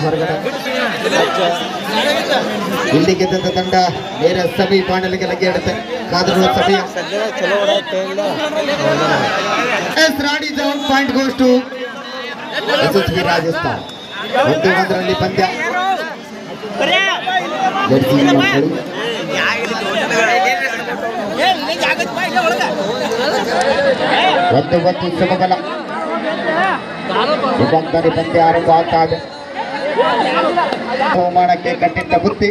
ಹೊರಗಡೆ ಇಲ್ಲಿ ಗೆದ್ದಂತ ತಂಡ ನೇರ ಸಭೆ ಪಾಂಡಲಿಗೆ ಲಗ್ಗೆ ಇಡುತ್ತೆ. ಕಾದರೂ ಸಭೆ ಪಾಯಿಂಟ್ ಗೋಸ್ ಟು ಯಶಸ್ವಿ ರಾಜಸ್ಥಾನ್. 1-1 ಪಂದ್ಯ. ಒಂದು ಸಮಬಲ ಜವಾಬ್ದಾರಿ ಪಂದ್ಯ ಆರಂಭ ಆಗ್ತಾ ಇದೆ. ಬಹುಮಾನಕ್ಕೆ ಕಟ್ಟಿಟ್ಟ ಬುತ್ತಿ.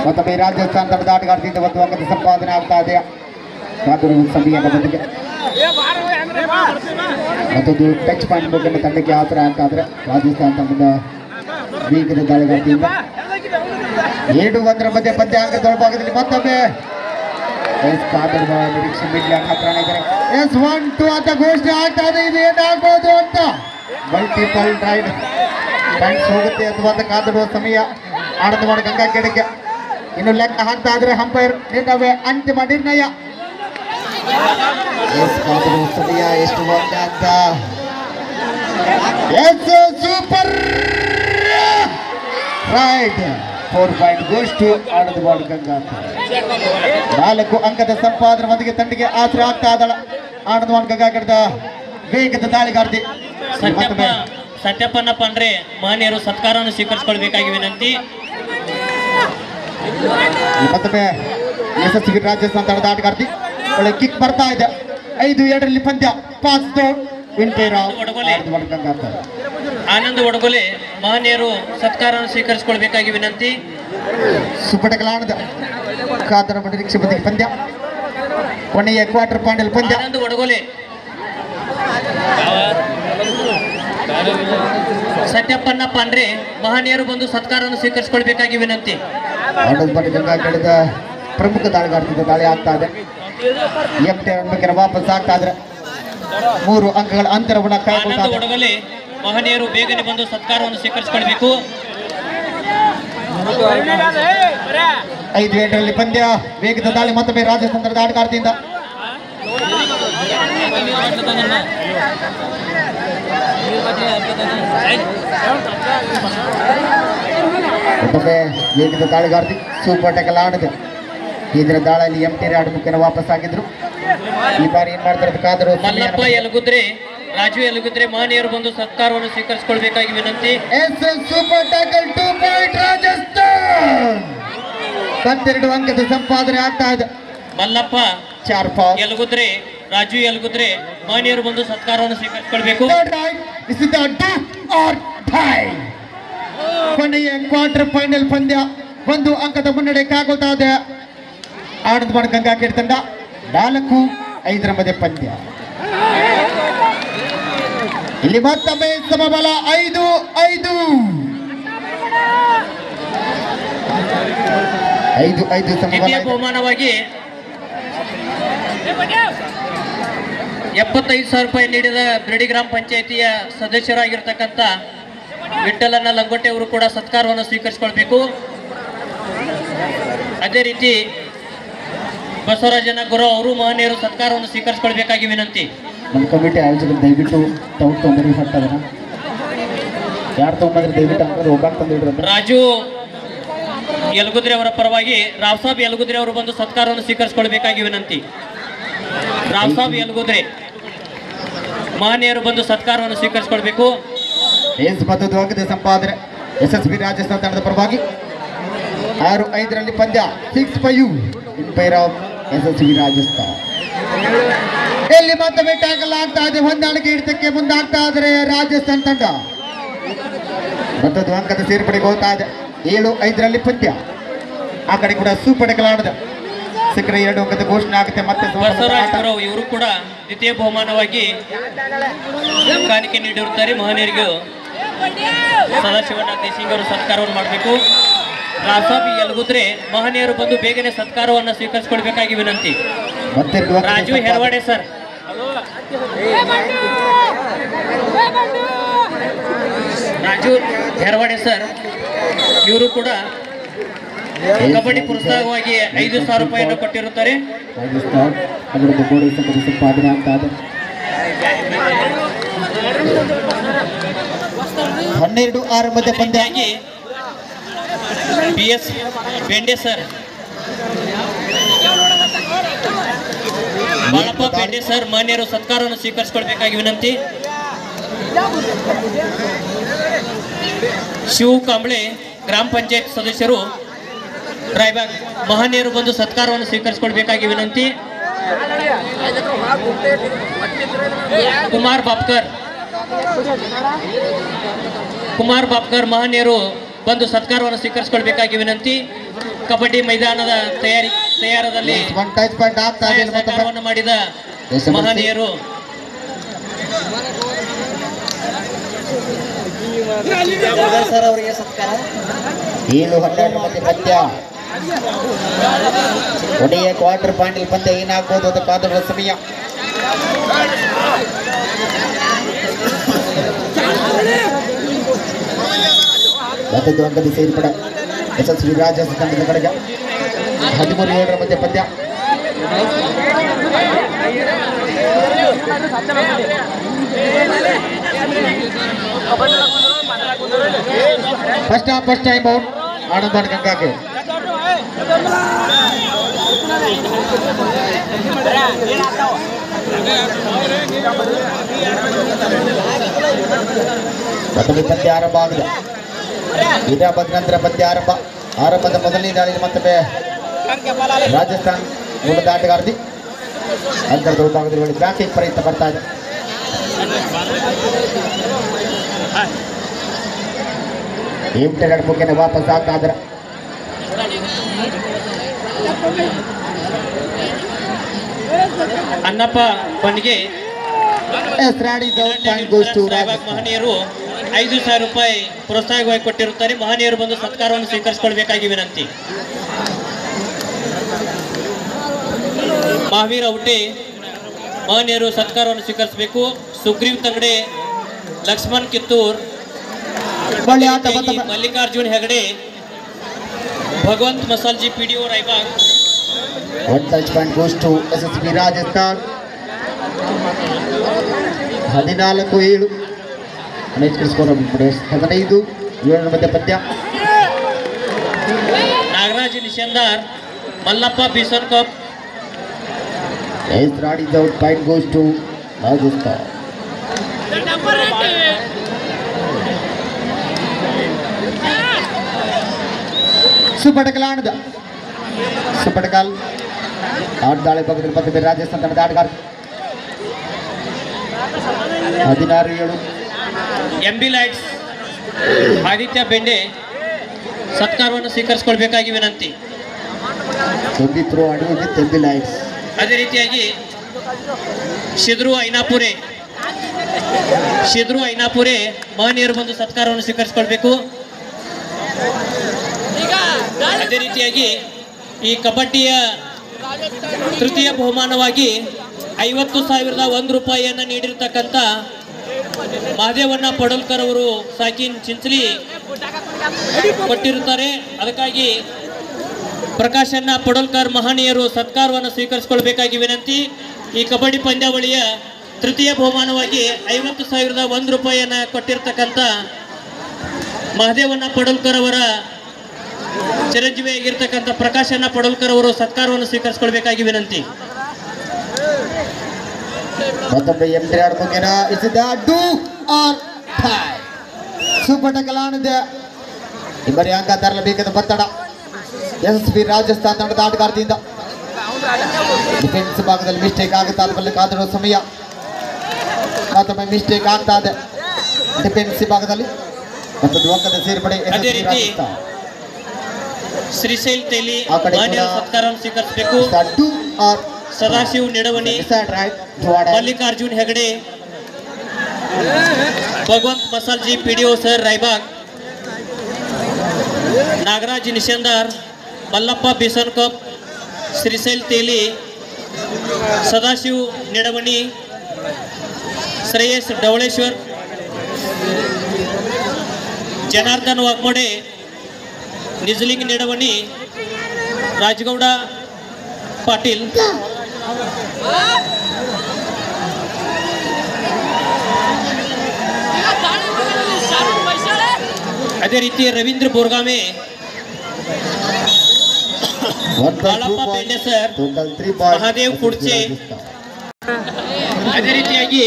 ಮತ್ತೊಮ್ಮೆ ರಾಜಸ್ಥಾನ ತಂಡದ ಆಟಗಾರರಿಂದ 1 ಅಂಕದ ಸಂಪಾದನೆ ಆಗ್ತಾ ಇದೆ. ಸಮಯದ ಬದಿಗೆ ಮತ್ತೊಂದು ಟಚ್ ಪಾಯಿಂಟ್ ಬಗ್ಗೆ ತಂಡಕ್ಕೆ ಆತರ ಆಗ್ತಾ ಇದ್ರೆ ರಾಜಸ್ಥಾನ ತಂಡದ ವೇಗದ ದಾಳಿಗಾರದಿಂದ 7-1 ಮಧ್ಯೆ ಪಂದ್ಯ ಅಂಕದ ಒಳಭಾಗದಲ್ಲಿ ಮತ್ತೊಮ್ಮೆ ನಿರೀಕ್ಷೆ ಬಿಡ್ಲಿ ಹತ್ರ ಇದ್ದಾರೆ. 1-2 ಅಂತ ಘೋಷಣೆ ಆಗ್ತಾ ಇದೆ. ಇದು ಏನಾಗ್ಬೋದು ಅಂತ ಮಲ್ಟಿಪಲ್ ರೈಡ್ ಪಾಯಿಂಟ್ಸ್ ಹೋಗುತ್ತೆ ಅಥವಾ ಅಂತ ಕಾದಿರುವ ಸಮಯ. ಆನಂದ ಮಾಡಿ ಗಂಗಾ ಕೆಡಕ್ಕೆ ಇನ್ನು ಲೆಕ್ಕ ಹಾಕ್ತಾ ಇದ್ರೆ ಅಂಪೈರ್ ನಿರ್ಣಯ ಅಂತಿಮ ನಿರ್ಣಯ. ಸಮಯ ಎಷ್ಟು ಅಂತ super raid 4 point goes to Ananda ಮಾಡಿ ಗಂಗಾ. 4 ಅಂಕದ ಸಂಪಾದನೆ ಒಂದಿಗೆ ತಂಡಿಗೆ ಆಸರೆ ಆಗ್ತಾ ಇದ್ದಾಳ ಆನಂದ ಮಾಡಿ ಗಂಗಾ ಕೆಡದ ವೇಗದ ದಾಳಿಗಾರ್ತಿ. ಸತ್ಯಪ್ಪನ ಪಂಡ್ರೆ ಮಹನೀಯರು ಸತ್ಕಾರವನ್ನು ಸ್ವೀಕರಿಸಿಕೊಳ್ಬೇಕಾಗಿ ವಿನಂತಿ. ಮತ್ತೊಮ್ಮೆ ಯಶಸ್ವಿ ರಾಜಸ್ಥಾನ ತಂಡದ ಆಟಗಾರ್ತಿ ಒಳ್ಳೆ ಕಿಕ್ ಬರ್ತಾ ಇದೆ. 5-2 ಪಂದ್ಯ. ಪಾಸ್ ಆನಂದ್ ಒಡಗೊಲೆ ಮಹನೀಯರು ಸತ್ಕಾರವನ್ನು ಸ್ವೀಕರಿಸಿಕೊಳ್ಬೇಕಾಗಿ ವಿನಂತಿ. ಸುಪಟಕಲಾಣದ ಕಾತರ ನಿರೀಕ್ಷೆ ಬದಿಗೆ ಪಂದ್ಯ. ಕೊನೆಯ ಕ್ವಾರ್ಟರ್ ಫೈನಲ್ ಪಂದ್ಯ. ಆನಂದ್ ಒಡಗೊಲೆ ಸತ್ಯಪ್ಪನ ಪಾಂಡ್ರೆ ಮಹನೀಯರು ಬಂದು ಸತ್ಕಾರವನ್ನು ಸ್ವೀಕರಿಸಿಕೊಳ್ಬೇಕಾಗಿ ವಿನಂತಿ. ಗಂಗಾ ಕೆಳದ ಪ್ರಮುಖ ದಾಳಿಗಾರ್ತಿದ್ದ ದಾಳಿ ಆಗ್ತಾ ಇದೆ. ವಾಪಸ್ ಆಗ್ತಾ ಇದ್ರೆ 3 ಅಂಕಗಳ ಅಂತರವನ್ನು ಆನಂದ್ ಒಡಗೊಲೆ ಮಹನೀಯರು ಬೇಗನೆ ಬಂದು ಸತ್ಕಾರವನ್ನು ಸ್ವೀಕರಿಸಿಕೊಳ್ಬೇಕು. 5-2 ಪಂದ್ಯ. ವೇಗದ ದಾಳಿ ಮತ್ತೊಮ್ಮೆ ರಾಜಸ್ಥಾನದ ಆಟಗಾರ್ತಿಯಿಂದ. ಮತ್ತೊಮ್ಮೆ ವೇಗದ ದಾಳಿಗಾರ್ತಿ ಸೂಪರ್ ಟೆಕಲ್ ಆಡಿದೆ. ಇದರ ದಾಳಿಯಲ್ಲಿ ಎಂಟಿ ಆಡುಮುಖ್ಯನ ವಾಪಸ್ ಆಗಿದ್ರು. ಈ ಬಾರಿ ಏನ್ ಮಾಡ್ತಾರೆ ಕಾದರು. ಮಲ್ಲಪ್ಪ ಯಲಗುದ್ರೆ ರಾಜು ಯಲಗುದ್ರೆ ಮಹನೀಯರು ಬಂದು ಸತ್ಕಾರವನ್ನು ಸ್ವೀಕರಿಸಿಕೊಳ್ಬೇಕಾಗಿ ವಿನಂತಿ. Super tackle 2 point Rajasthan. 12 ಅಂಕದ ಸಂಪಾದನೆ ಆಗ್ತಾ ಇದೆ. ಮಲ್ಲಪ್ಪ 4 ಪಾಯಿಂಟ್. ಯಲಗುದ್ರೆ ರಾಜು ಯಲಗುದ್ರೆ ಮಹನೀಯರು ಬಂದು ಸತ್ಕಾರವನ್ನು ಸ್ವೀಕರಿಸಿಕೊಳ್ಬೇಕು. ಕೊನೆಯ ಕ್ವಾರ್ಟರ್ ಫೈನಲ್ ಪಂದ್ಯ. 1 ಅಂಕದ ಮುನ್ನಡೆ ಕಾಗೋತಾ ಇದೆ ಆನಂದ ಮಾಡಿ ಗಂಗಾ ಕೆರೆ ತಂಡ. 4-5 ಮಧ್ಯೆ ಪಂದ್ಯ. ಇಲ್ಲಿ ಮತ್ತೊಮ್ಮೆ ಸಮಬಲ 5-5 ಸಮಬಲ. ಬಹುಮಾನವಾಗಿ 75,000 ರೂಪಾಯಿ ನೀಡಿದ ಬಿರಡಿ ಗ್ರಾಮ ಪಂಚಾಯಿತಿಯ ಸದಸ್ಯರಾಗಿರ್ತಕ್ಕಂಥ ವಿಠಲನ ಲಂಗೋಟೆ ಅವರು ಕೂಡ ಸತ್ಕಾರವನ್ನು ಸ್ವೀಕರಿಸಿಕೊಳ್ಬೇಕು. ಅದೇ ರೀತಿ ಬಸವರಾಜನ ಗುರು ಅವರು ಮಹನೀಯರು ಸತ್ಕಾರವನ್ನು ಸ್ವೀಕರಿಸಿಕೊಳ್ಬೇಕಾಗಿ ವಿನಂತಿ. ನಮ್ಮ ಕಮಿಟಿ ಆಯೋಜಕರು ದಯವಿಟ್ಟು ತೊಂದರೆ ಹೊಟ್ಟದನ ಯಾರು ತೊಗೊಂಡ್ರೆ ದಯವಿಟ್ಟು ಅಂದ್ರೆ ಒಬ್ಬಾಗ ತಂದಿಡ್ರಿ. ರಾಜು ಯಲಗುದ್ರೆ ಅವರ ಪರವಾಗಿ ರಾವ್ಸಾಬ್ ಯಲಗುದ್ರೆ ಅವರು ಬಂದು ಸತ್ಕಾರವನ್ನು ಸ್ವೀಕರಿಸಿಕೊಳ್ಬೇಕಾಗಿ ವಿನಂತಿ. ರಾವ್ಸಾಬ್ ಯಲಗುದ್ರೆ ಮಹನೀಯರು ಬಂದು ಸತ್ಕಾರವನ್ನು ಸ್ವೀಕರಿಸಿಕೊಳ್ಬೇಕು. ಮತ್ತೊಂದು ಅಂಕದ ಸಂಪಾದನೆ ಯಶಸ್ವಿ ರಾಜಸ್ಥಾನ ತಂಡದ ಪರವಾಗಿ. 6-5 ಪಂದ್ಯ. 6-5 ಇನ್ ಫೇವರ್ ಆಫ್ ಯಶಸ್ವಿ ರಾಜಸ್ಥಾನ. ಇಲ್ಲಿ ಮತ್ತೊಮ್ಮೆ ಟ್ಯಾಕಲ್ ಆಗ್ತಾ ಇದೆ. ಹೊಂದಾಣಿಕೆ ಹಿಡಿತಕ್ಕೆ ಮುಂದಾಗ್ತಾ ಇದ್ರೆ ರಾಜಸ್ಥಾನ ತಂಡ. ಮತ್ತೊಂದು ಅಂಕದ ಸೇರ್ಪಡೆಗೆ ಹೋಗ್ತಾ ಇದೆ. 7-5 ಪಂದ್ಯ. ಆ ಕಡೆ ಕೂಡ ಸೂಪರ್ ಟೆಕಲ್ ಆಡಿದ ಸಿಕ್ಕರೆ 2 ಅಂಕದ ಘೋಷಣೆ ಆಗುತ್ತೆ. ಮತ್ತೆ ಬಸವರಾಜ್ ಗುರು ಇವರು ಕೂಡ ದ್ವಿತೀಯ ಬಹುಮಾನವಾಗಿ ಕಾಣಿಕೆ ನೀಡಿರುತ್ತಾರೆ. ಮಹನೀಯರಿಗೂ ಸದಾಶಿವನಾಥ್ ಸಿಂಗ್ ಅವರು ಸತ್ಕಾರವನ್ನು ಮಾಡಬೇಕು. ರಾಸಾಬಿ ಯಲಗುದ್ರೆ ಮಹನೀಯರು ಬಂದು ಬೇಗನೆ ಸತ್ಕಾರವನ್ನು ಸ್ವೀಕರಿಸಿಕೊಳ್ಬೇಕಾಗಿ ವಿನಂತಿ. ರಾಜು ಹೆರವಾಡೆ ಸರ್ ರಾಜು ಹೆರವಾಡೆ ಸರ್ ಇವರು ಕೂಡ ಕಬಡ್ಡಿ ಪ್ರೋತ್ಸಾಹವಾಗಿ 5,000 ರೂಪಾಯಿಯನ್ನು ಕೊಟ್ಟಿರುತ್ತಾರೆ. ರಾಜಸ್ಥಾನ್ ಅದರದ್ದು ಗೋಡೆ ಸಂಪಾದನೆ ಆಗ್ತಾ ಇದೆ. 12-6 ಮಧ್ಯ ಪಂದ್ಯ. BS ಬೆಂಡೆ ಸರ್, ಬಾಳಪ್ಪ ಬೆಂಡೆ ಸರ್ ಮಾನ್ಯರು ಸತ್ಕಾರವನ್ನು ಸ್ವೀಕರಿಸಿಕೊಳ್ಬೇಕಾಗಿ ವಿನಂತಿ. ಶಿವ ಕಾಂಬ್ಳೆ ಗ್ರಾಮ ಪಂಚಾಯತ್ ಸದಸ್ಯರು ರಾಯಬಾಗ್ ಮಹನೀಯರು ಬಂದು ಸತ್ಕಾರವನ್ನು ಸ್ವೀಕರಿಸಿಕೊಳ್ಬೇಕಾಗಿ ವಿನಂತಿ. ಕುಮಾರ್ ಬಾಪ್ಕರ್ ಮಹನೀಯರು ಬಂದು ಸತ್ಕಾರವನ್ನು ಸ್ವೀಕರಿಸಿಕೊಳ್ಬೇಕಾಗಿ ವಿನಂತಿ. ಕಬಡ್ಡಿ ಮೈದಾನದ ತಯಾರದಲ್ಲಿ ಸಹಕಾರವನ್ನು ಮಾಡಿದ ಮಹನೀಯರು ಸರ್ ಅವರಿಗೆ ಸತ್ಕಾರ. 7-12 ಮಧ್ಯ ಪಂದ್ಯ. ಕೊನೆಯ ಕ್ವಾರ್ಟರ್ ಫೈನಲ್ ಪಂದ್ಯ ಏನಾಗ್ಬೋದು ಅಂತ ಕಾದುವ ಸಮಯ. ಮತ್ತೊಂದು ಅಂಕದ ಸೇರ್ಪಡೆ SSV ರಾಜಸ್ಥಾನ ತಂಡದ ಕಡೆಗೆ. 13-7 ಮಧ್ಯ ಪಂದ್ಯ. ಫಸ್ಟ್ ಟೈಮ್ ಔಟ್ ಆನಂದ್ ಗಂಗಾಗೆ. ಮತ್ತೊಮ್ಮೆ ಪಂದ್ಯ ಆರಂಭ ಆಗಿದೆ. ಹೈದರಾಬಾದ್ ನಂತರ ಪಂದ್ಯ ಆರಂಭದ ಮೊದಲನೇ ದಾಳಿಯಲ್ಲಿ ಮತ್ತೊಮ್ಮೆ ರಾಜಸ್ಥಾನ್ ಮೂಲದ ಆಟಗಾರ್ತಿ ಅಂತರದ ವಿಭಾಗದಲ್ಲಿ ಬ್ಯಾಟಿಂಗ್ ಪ್ರಯತ್ನ ಬರ್ತಾ ಇದೆ. ಮುಖ್ಯನ ವಾಪಸ್ ಆಗ್ತಾ ಇದ್ದಾರೆ. ಅನ್ನಪ್ಪ ಬನ್ಗೆ ಮಹನೀಯರು 5,000 ರೂಪಾಯಿ ಪ್ರೋತ್ಸಾಹವಾಗಿ ಕೊಟ್ಟಿರುತ್ತಾರೆ. ಮಹನೀಯರು ಬಂದು ಸತ್ಕಾರವನ್ನು ಸ್ವೀಕರಿಸಿಕೊಳ್ಬೇಕಾಗಿ ವಿನಂತಿ. ಮಹಾವೀರ್ ಔಟೆ ಮಹನೀಯರು ಸತ್ಕಾರವನ್ನು ಸ್ವೀಕರಿಸಬೇಕು. Sugreev ತಂಗಡೆ, Lakshman Kittur, Mallikarjun Hegde, Bhagwant Masalji PDO Raibag. 1 touch point goes to SSB Rajasthan. 14-7 15-7 ಮಧ್ಯ ಪಂದ್ಯ. Nagaraj Nishandar, Mallappa Bisan Kap. Out point goes to Rajasthan. ಸುಪಟಕಲ್ ಆಟದಾಳಿ ಭಾಗದಲ್ಲಿ ಮತ್ತೊಮ್ಮೆ ರಾಜಸ್ಥಾನ ತಂಡದ ಆಟಗಾರ. 16-7 MB ಲೈಟ್ಸ್ ಆದಿತ್ಯ ಬೆಂಡೆ ಸತ್ಕಾರವನ್ನು ಸ್ವೀಕರಿಸಿಕೊಳ್ಬೇಕಾಗಿ ವಿನಂತಿ. ಅದೇ ರೀತಿಯಾಗಿ ಶಿದ್ರು ಐನಾಪುರೆ ಮಹನೀಯರು ಬಂದು ಸತ್ಕಾರವನ್ನು ಸ್ವೀಕರಿಸಿಕೊಳ್ಬೇಕು. ಅದೇ ರೀತಿಯಾಗಿ ಈ ಕಬಡ್ಡಿಯ ತೃತೀಯ ಬಹುಮಾನವಾಗಿ 50,001 ರೂಪಾಯಿಯನ್ನು ನೀಡಿರ್ತಕ್ಕಂಥ ಮಹದೇವಣ್ಣ ಪಡೋಲ್ಕರ್ ಅವರು ಸಾಕಿನ್ ಚಿಂಚಲಿ ಕೊಟ್ಟಿರುತ್ತಾರೆ. ಅದಕ್ಕಾಗಿ ಪ್ರಕಾಶಣ್ಣ ಪಡೋಲ್ಕರ್ ಮಹನೀಯರು ಸತ್ಕಾರವನ್ನು ಸ್ವೀಕರಿಸಿಕೊಳ್ಬೇಕಾಗಿ ವಿನಂತಿ. ಈ ಕಬಡ್ಡಿ ಪಂದ್ಯಾವಳಿಯ ತೃತೀಯ ಬಹುಮಾನವಾಗಿ 50,001 ರೂಪಾಯಿಯನ್ನು ಕೊಟ್ಟಿರ್ತಕ್ಕಂಥ ಮಹದೇವಣ್ಣ ಪಡೋಲ್ಕರ್ ಅವರ ಚಿರಂಜೀವಿಯಾಗಿರ್ತಕ್ಕಂಥ ಪ್ರಕಾಶಣ್ಣ ಪಡೋಲ್ಕರ್ ಅವರು ಸತ್ಕಾರವನ್ನು ಸ್ವೀಕರಿಸಿಕೊಳ್ಬೇಕಾಗಿ ವಿನಂತಿ. ಮತ್ತೊಮ್ಮೆ ಎಂಟ್ರಾಡ್ ಮುಗಿನ ಸುಪಟಕಲಾನಿದೆ. ಇಬ್ಬರಿ ಅಂಕ ತರಲೇಬೇಕಾದ ಒತ್ತಡ SSB ರಾಜಸ್ಥಾನ ತಂಡದ ಆಟಗಾರ್ತಿಯಿಂದ. ಡಿಫೆನ್ಸ್ ಭಾಗದಲ್ಲಿ ಮಿಸ್ಟೇಕ್ ಆಗುತ್ತಾ ಅದ ಮೇಲೆ ಕಾದಿರುವ ಸಮಯ. ಮತ್ತೊಮ್ಮೆ ಮಿಸ್ಟೇಕ್ ಆಗ್ತಾ ಇದೆ ಡಿಫೆನ್ಸ್ ಭಾಗದಲ್ಲಿ. ಮತ್ತೊಂದು ಅಂಕದ ಸೇರ್ಪಡೆ. ಅದೇ ರೀತಿ ಶ್ರೀಶೈಲ್ ತೇಲಿ ಸತ್ಕಾರವನ್ನು ಸ್ವೀಕರಿಸಬೇಕು. ಸದಾಶಿವ್ ನಿಡವಣಿ, ಮಲ್ಲಿಕಾರ್ಜುನ್ ಹೆಗಡೆ, ಭಗವಂತ್ ಮಸಾಲ್ಜಿ PDO ಸರ್ ರಾಯಬಾಗ್, ನಾಗರಾಜ್ ನಿಶಂದಾರ್, ಮಲ್ಲಪ್ಪ ಬಿಸನ್ ಕಪ್, ಶ್ರೀಶೈಲ್ ತೇಲಿ, ಸದಾಶಿವ್ ನಿಡವಣಿ, ಶ್ರೇಯಸ್ ಡವಳೇಶ್ವರ್, ಜನಾರ್ದನ್ ವಾಗ್ಮೋಡೆ, ನಿಜಲಿಂಗ್ ನಿಡವಣಿ, ರಾಜಗೌಡ ಪಾಟೀಲ್, ಅದೇ ರೀತಿ ರವೀಂದ್ರ ಬೋರ್ಗಾಮೆ, ಬಾಳಪ್ಪ ಬೆಂಡೆ ಸರ್, ಮಹಾದೇವ್ ಕುಡ್ಚೆ, ಅದೇ ರೀತಿಯಾಗಿ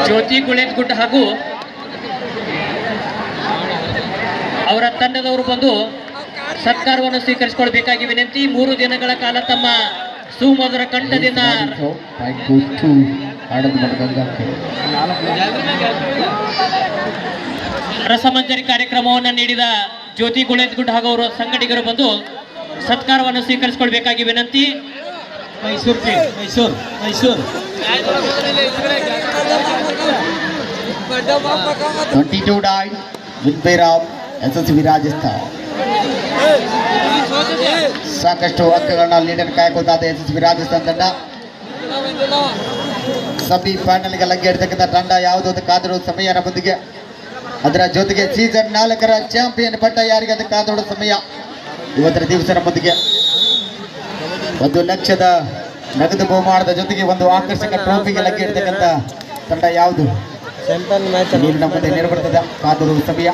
ಜ್ಯೋತಿ ಗುಳೇತ್ಗುಡ್ಡ ಹಾಗೂ ಅವರ ತಂಡದವರು ಬಂದು ಸತ್ಕಾರವನ್ನು ಸ್ವೀಕರಿಸಿಕೊಳ್ಬೇಕಾಗಿ ವಿನಂತಿ. 3 ದಿನಗಳ ಕಾಲ ತಮ್ಮ ಸುಮಧುರ ಕಂಠದಿಂದ ರಸಮಂಜರಿ ಕಾರ್ಯಕ್ರಮವನ್ನು ನೀಡಿದ ಜ್ಯೋತಿ ಗುಳೇತ್ಗುಡ್ಡ ಹಾಗೂ ಅವರ ಸಂಘಟಕರು ಬಂದು ಸತ್ಕಾರವನ್ನು ಸ್ವೀಕರಿಸಿಕೊಳ್ಬೇಕಾಗಿ ವಿನಂತಿ. Mysuru 22 died, win by Ram, SSV Rajasthan. ಸಾಕಷ್ಟು ಅಂಕಗಳನ್ನ ಲೀಡರ್ ಕಾಯ್ಕೊಳ್ತಾ SSV ರಾಜಸ್ಥಾನ್ ತಂಡ. ಸಬಿ ಫೈನಲ್ಗೆ ಲಗ್ಗೆ ಇಡ್ತಕ್ಕಂಥ ತಂಡ ಯಾವುದೊಂದು ಕಾದಿರೋ ಸಮಯ ನಮ್ಮೊಂದಿಗೆ, ಅದರ ಜೊತೆಗೆ ಸೀಸನ್ 4ರ ಚಾಂಪಿಯನ್ ಪಟ್ಟ ಯಾರಿಗೆ ಅದು ಕಾದೋಡ ಸಮಯ ಇವತ್ತಿನ ದಿವಸ ನಮ್ಮೊಂದಿಗೆ. 1 ಲಕ್ಷದ ನಗದು ಬಹುಮಾನದ ಜೊತೆಗೆ ಒಂದು ಆಕರ್ಷಕ ಟ್ರೋಫಿಗೆ ಲಗ್ಗೆ ಇಡ್ತಕ್ಕಂಥ ತಂಡ ಯಾವುದು ನೀರಿನ ಮುಂದೆ ನಿರ್ಬರ್ತದ ಕಾದೋಡ ಸಮಯ.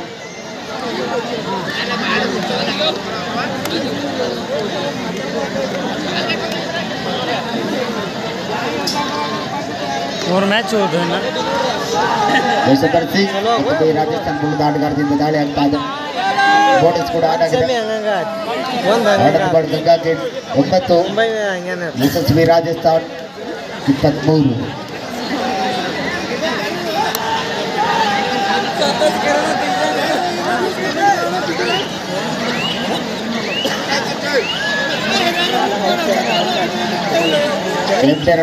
और मैच होता है ना ದೇಶದರ್ಶಿ ರಾಜಸ್ಥಾನ್ ಬುಲ್ದ ಆಟಗಾರದಿಂದ ದಾಳಿ ಆಗ್ತಾ ಇದೆ. ಬೋನಸ್ ಕೂಡ ಆಟ ಆಗಿದೆ. ಗಂಗಾ ಗೇಟ್ 9, ಯಶಸ್ವಿ ರಾಜಸ್ಥಾನ್ 23.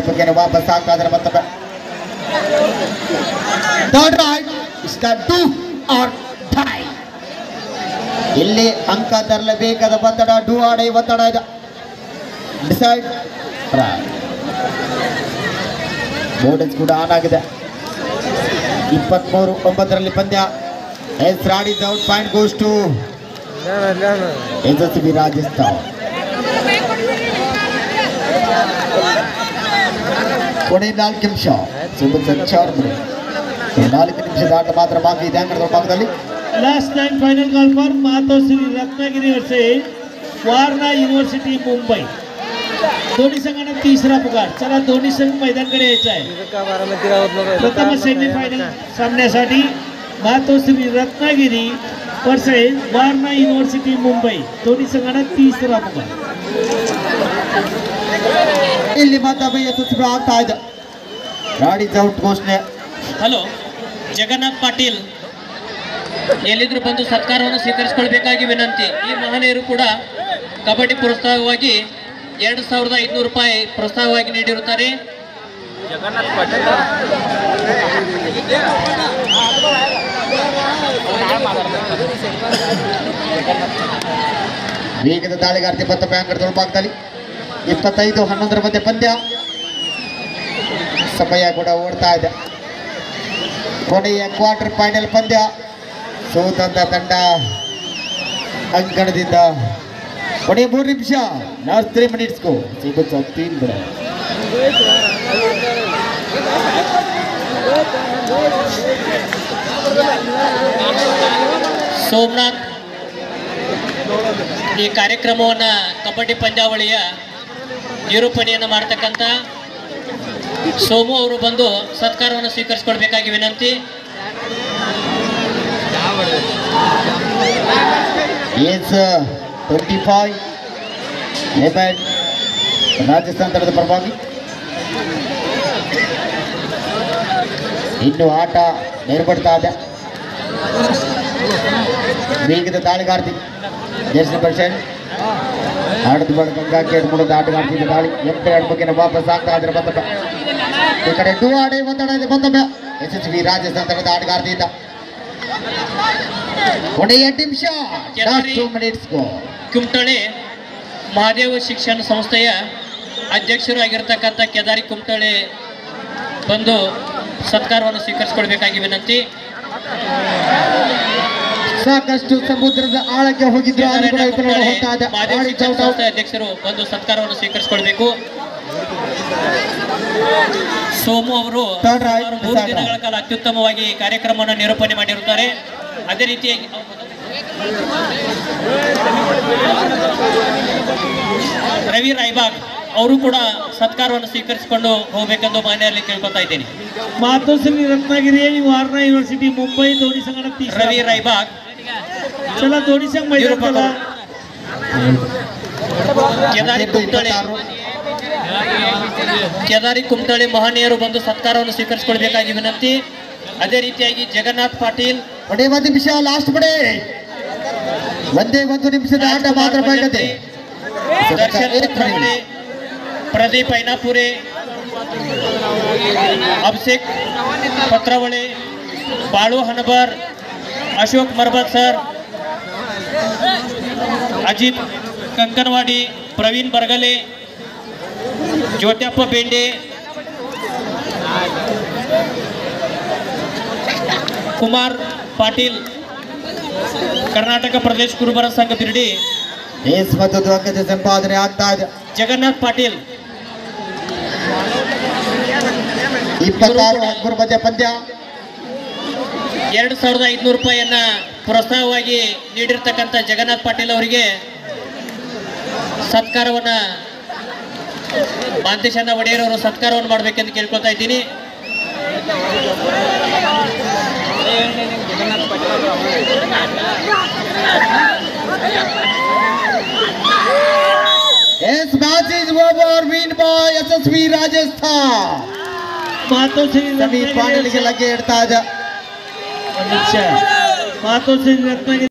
ಬಗ್ಗೆ ವಾಪಸ್ ಆಗ್ತಾ ಇದ್ದಾರೆ ಮತ್ತೊಮ್ಮೆ. ಇಲ್ಲಿ ಅಂಕ ತರಲೇಬೇಕಾದ ಒತ್ತಡ, ಡೂ ಆಡೈ ಒತ್ತಡ ಇದೆ. ಡಿಸೈಡ್ ಬೋರ್ಡನ್ಸ್ ಕೂಡ ಆನ್ ಆಗಿದೆ. 23-9 ಪಂದ್ಯ. ಎಸ್ ರಾಡಿಸ್ out, point goes to SSV Rajasthan. ಕೊನೆ 4 ನಿಮಿಷ, ಸಂಚಾರ 4 ನಿಮಿಷದ ಆಟ ಮಾತ್ರ ಬಾಕಿ ಇದೆ ಅಂಗಡದ ಭಾಗದಲ್ಲಿ. लास्ट टाइम फाइनल कॉल पर मातोश्री रत्नागिरी वर्सेस वारणा युनिव्हर्सिटी मुंबई. दोन्ही संघांना तिसरा पुकार. चला दोन्ही संघ मैदानाकडे यायचा आहे. प्रथम semifinal सामन्यासाठी Matoshree Ratnagiri versus Warna university Mumbai. दोन्ही संघांना तिसरा पुकार. ಇಲ್ಲಿ ಮತ್ತೊಮ್ಮೆ ಯಶಸ್ವಿ ಆಗ್ತಾ ಇದೆ. ರಾಡಿಸ್ ಔಟ್ ಘೋಷಣೆ. ಹಲೋ, ಜಗನ್ನಾಥ್ ಪಾಟೀಲ್ ಎಲ್ಲಿದ್ರು ಬಂದು ಸತ್ಕಾರವನ್ನು ಸ್ವೀಕರಿಸಿಕೊಳ್ಬೇಕಾಗಿ ವಿನಂತಿ. ಈ ಮಹನೀಯರು ಕೂಡ ಕಬಡ್ಡಿ ಪ್ರೋತ್ಸಾಹವಾಗಿ 2500 ರೂಪಾಯಿ ಪ್ರೋತ್ಸಾಹವಾಗಿ ನೀಡಿರುತ್ತಾರೆ. ವೇಗದ ದಾಳಿಗಾರ್ತಿ ಮತ್ತೊಮ್ಮೆ ಅಂಗಡದ ಭಾಗದಲ್ಲಿ. 25-11 ಮಧ್ಯೆ ಪಂದ್ಯ. ಸಮಯ ಕೂಡ ಓಡ್ತಾ ಇದೆ. ಕೊನೆಯ ಕ್ವಾರ್ಟರ್ ಫೈನಲ್ ಪಂದ್ಯ. ಸೋತಂತ ತಂಡ ಅಂಕಣದಿಂದ ಕೊನೆಯ 3 ನಿಮಿಷ, ಲಾಸ್ಟ್ 3 minutes को 3 ಬಿಡ. ಸೋಮನಾಥ್ ಈ ಕಾರ್ಯಕ್ರಮವನ್ನು ಕಬಡ್ಡಿ ಪಂದ್ಯಾವಳಿಯ ನಿರೂಪಣೆಯನ್ನು ಮಾಡ್ತಕ್ಕಂಥ ಸೋಮು ಅವರು ಬಂದು ಸತ್ಕಾರವನ್ನು ಸ್ವೀಕರಿಸಿಕೊಳ್ಬೇಕಾಗಿ ವಿನಂತಿ. ಏಜ್ 25 ರಾಜಸ್ಥಾನ್ ತಂಡದ ಪರವಾಗಿ. ಇನ್ನು ಆಟ ನಿರ್ಬಡ್ತಾ ಇದೆ. ವೇಗದ ದಾಳಿಗಾರ್ತಿ ಜರ್ಸಿ ಪರ್ಸೆಂಟ್ ಆಡದ ಬಡ ಗಂಗಾ ಕೇಟ್ ಮೂಲದ ಆಟಗಾರ್ತಿಯಿಂದ ದಾಳಿ. ಎಂಟು ಬಗ್ಗೆ ವಾಪಸ್ ಆಗ್ತಾ ಇದ್ರೆ ಮತ್ತೊಮ್ಮೆ ಈ ಕಡೆ ಡೂ ಆಡೆ ಒತ್ತಡ ಇದೆ. ಮತ್ತೊಮ್ಮೆ SSV ರಾಜಸ್ಥಾನ್ ತಂಡದ ಆಟಗಾರ್ತಿಯಿಂದ ಕೊನೆಯ 8 ನಿಮಿಷ, ಲಾಸ್ಟ್ 2 minutes. ಕುಮಟಳ್ಳಿ ಮಹಾದೇವ ಶಿಕ್ಷಣ ಸಂಸ್ಥೆಯ ಅಧ್ಯಕ್ಷರು ಆಗಿರ್ತಕ್ಕಂಥ ಕೇದಾರಿ ಕುಮಟಳ್ಳಿ ಬಂದು ಸತ್ಕಾರವನ್ನು ಸ್ವೀಕರಿಸಿಕೊಳ್ಬೇಕಾಗಿ ವಿನಂತಿ. ಸಾಕಷ್ಟು ಸಮುದ್ರದ ಆಳಕ್ಕೆ ಹೋಗಿದ್ರು ಮಾದೇವ ಸಂಸ್ಥೆ ಅಧ್ಯಕ್ಷರು ಬಂದು ಸತ್ಕಾರವನ್ನು ಸ್ವೀಕರಿಸಿಕೊಳ್ಬೇಕು. ಸೋಮು ಅವರು 3 ದಿನಗಳ ಕಾಲ ಅತ್ಯುತ್ತಮವಾಗಿ ಕಾರ್ಯಕ್ರಮವನ್ನು ನಿರೂಪಣೆ ಮಾಡಿರುತ್ತಾರೆ. ಅದೇ ರೀತಿಯಾಗಿ ರವಿ ರಾಯ್ಬಾಗ್ ಅವರು ಕೂಡ ಸತ್ಕಾರವನ್ನು ಸ್ವೀಕರಿಸಿಕೊಂಡು ಹೋಗಬೇಕೆಂದು ಮಾನ್ಯರಲ್ಲಿ ಕೇಳ್ಕೊತಾ ಇದ್ದೇನೆ. ಮಾತೋಶ್ರೀ ರತ್ನಗಿರಿ ವಾರ್ನಾ ಯೂನಿವರ್ಸಿಟಿ ಮುಂಬೈ दोन्ही संघांना 30 रवी रायबाग चला दोन्ही संघ मैदान चला. ಕೇದಾರಿ ಕುಮಟಳ್ಳಿ ಮಹನೀಯರು ಬಂದು ಸತ್ಕಾರವನ್ನು ಸ್ವೀಕರಿಸಿಕೊಳ್ಬೇಕಾಗಿ ವಿನಂತಿ. ಅದೇ ರೀತಿಯಾಗಿ ಜಗನ್ನಾಥ್ ಪಾಟೀಲ್ ಒಂದೇ 1 ನಿಮಿಷ ಲಾಸ್ಟ್ ಬಡೆ ಒಂದೇ 1 ನಿಮಿಷದ ಆಟ ಮಾತ್ರ ಬಾಗದೆ. ದರ್ಶನ್ ಪತ್ರವಳೆ, ಪ್ರದೀಪ್ ಐನಾಪುರೆ, ಅಭಿಷೇಕ್ ಪತ್ರವಳೆ, ಬಾಳು ಹನಬರ್, ಅಶೋಕ್ ಮರ್ಬತ್ ಸರ್, ಅಜಿತ್ ಕಂಕನವಾಡಿ, ಪ್ರವೀಣ್ ಬರಗಲೆ, ಜ್ಯೋತ್ಯಪ್ಪ ಬೇಂಡೆ, ಕುಮಾರ್ ಪಾಟೀಲ್, ಕರ್ನಾಟಕ ಪ್ರದೇಶ ಕುರುಬರ ಸಂಘ ಬಿರ್ಡಿ. ಸಂಪಾದನೆ ಆಗ್ತಾ ಇದೆ. ಜಗನ್ನಾಥ್ ಪಾಟೀಲ್ 26 ಮಧ್ಯ ಪಂದ್ಯ 2500 ರೂಪಾಯಿಯನ್ನ ಪ್ರೋತ್ಸಾಹವಾಗಿ ನೀಡಿರ್ತಕ್ಕಂಥ ಜಗನ್ನಾಥ್ ಪಾಟೀಲ್ ಅವರಿಗೆ ಸತ್ಕಾರವನ್ನ ಮಾಂತೇಶಣ್ಣ ಒಡೆಯರ್ ಅವರು ಸತ್ಕಾರವನ್ನು ಮಾಡಬೇಕೆಂದು ಕೇಳ್ಕೊತಾ ಇದ್ದೀನಿ. This match is over, win by SSV Rajasthan. Matoshree semi final ಗೆ ಲಗ್ಗೆ ಇಡ್ತಾ ಇದೆ. ಮಾತೋಶ್ರೀ ರತ್ನಗಿರಿ